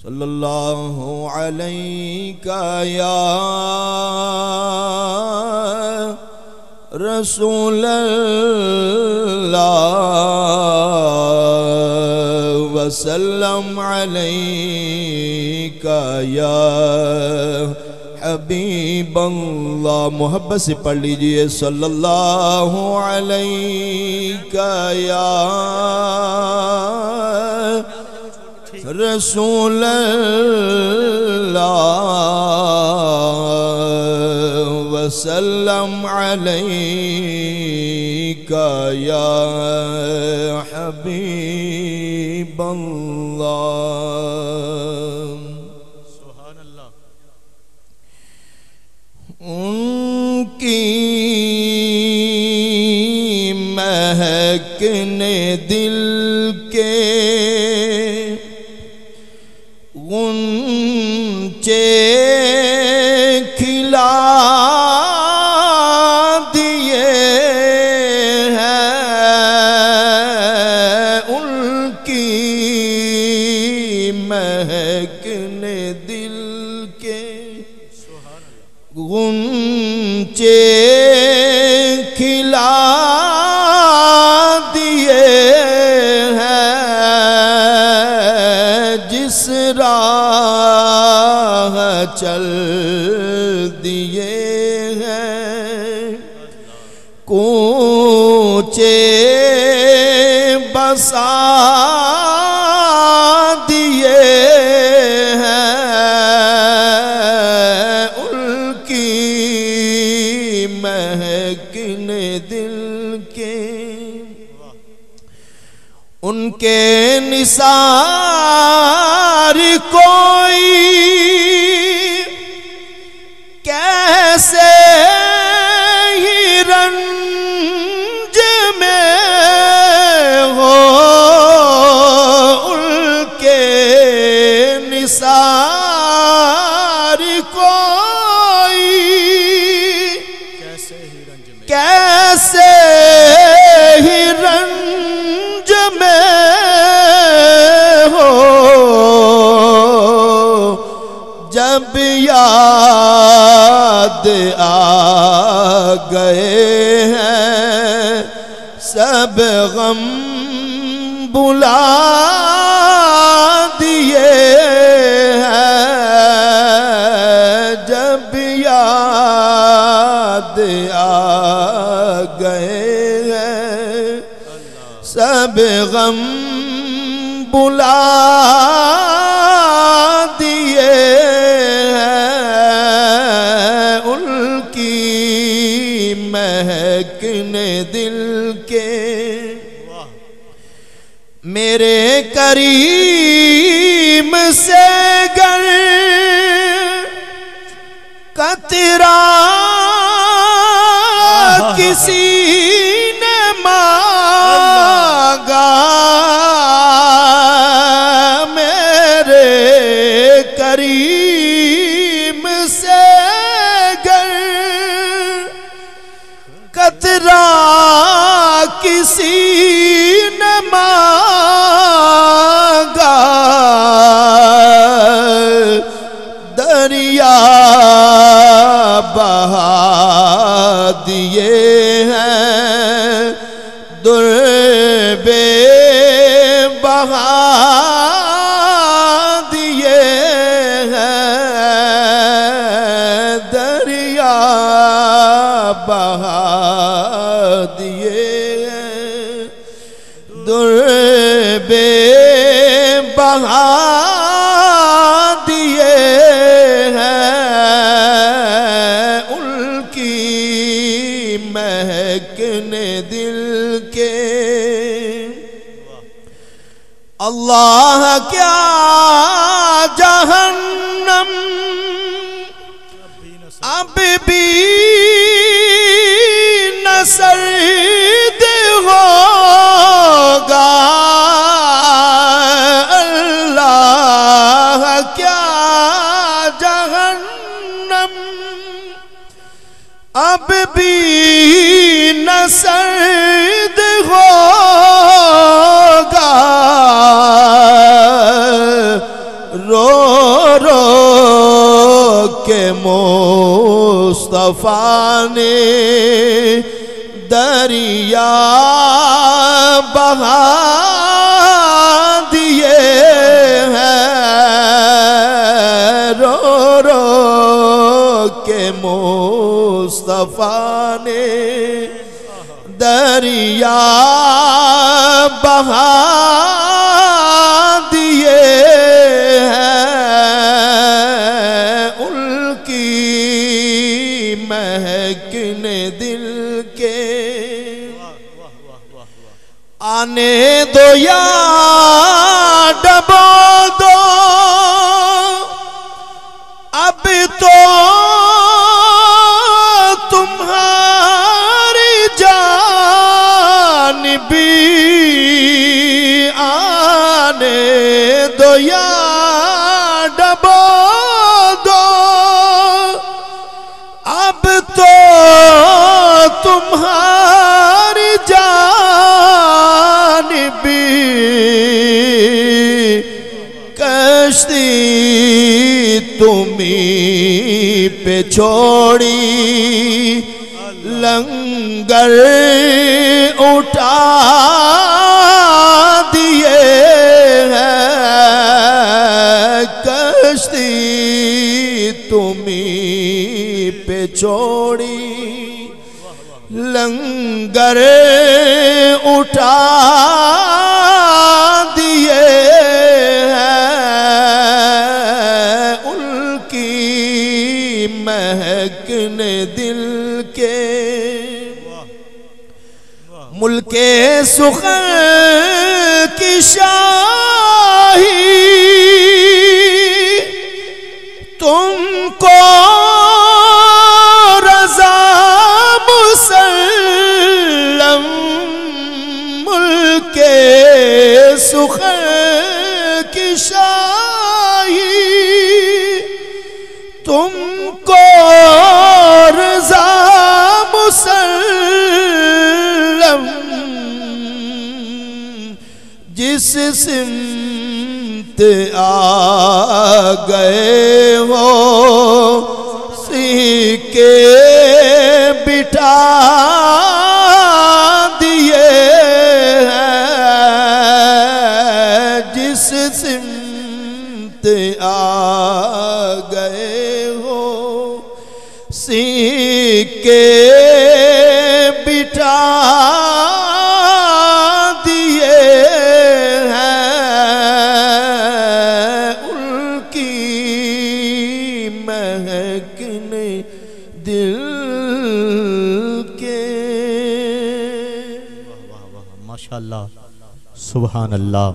صلی اللہ علیکہ یا رسول اللہ وسلم علیکہ یا حبیب اللہ. محبت سے پڑھ لیجئے صلی اللہ علیکہ یا رسول اللہ وسلم علیکہ یا حبیب اللہ. سبحان اللہ. ان کی مہک نے دل کے غنچے کھلا دیے ہیں. ان کی مہک نے دل کے غنچے کھلا دیے ہیں. جس راہ چل دیے ہیں کوچے بسا دیے ہیں. ان کی مہک نے دل کے ان کے نثار کوئی کیسے ہی رنج میں ہو. ان کے نثار کوئی کیسے ہی رنج میں ہو. جب یاد آ گئے ہیں سب غم بلا دیے ہیں. جب یاد آ گئے ہیں سب غم بلا دیے ہیں. ان کی مہک نے دل کے میرے کریم سے گر قطرہ کسی نے مانگا. میرے کریم سے گر قطرہ کسی نے مانگا. دریا بہا دیے ہیں در بے بہا دیے ہیں. دریا بہا دیے ہیں در بے بہا دیے ہیں. ان کی مہک نے دل کے اللہ کیا جہنم اب بھی نہ سرد ہوگا. اللہ کیا جہنم اب بھی نہ سرد ہوگا. رو رو کے مصطفیٰ نے دریا بہا دیے ہیں، رو رو کے مصطفیٰ نے دریا بہا دیے ہیں، ان کی مہکنے دل کے آنے دو یا ڈبو دو، اب تو تمہاری جان بھی آنے دو یا ڈبو دو، اب تو تمہاری جان بھی کشتی تمہیں پہ چھوڑی لنگر اٹھا دیے ہیں، کشتی تمہیں پہ چھوڑی لنگر اٹھا دیے ہیں، ان کی مہکنے دل کے ملک سخن کی شاہی تم کو رضا مسلم، ملک سخن کی شاہی تم کو رضا مسلم، جس سمت آ گئے ہو سیکھے بٹھا دیے ہیں، جس سمت آ گئے ہو سیکھے بٹھا دیے ہیں، ان کی مہکنے دل کے۔ ماشاءاللہ، سبحان اللہ۔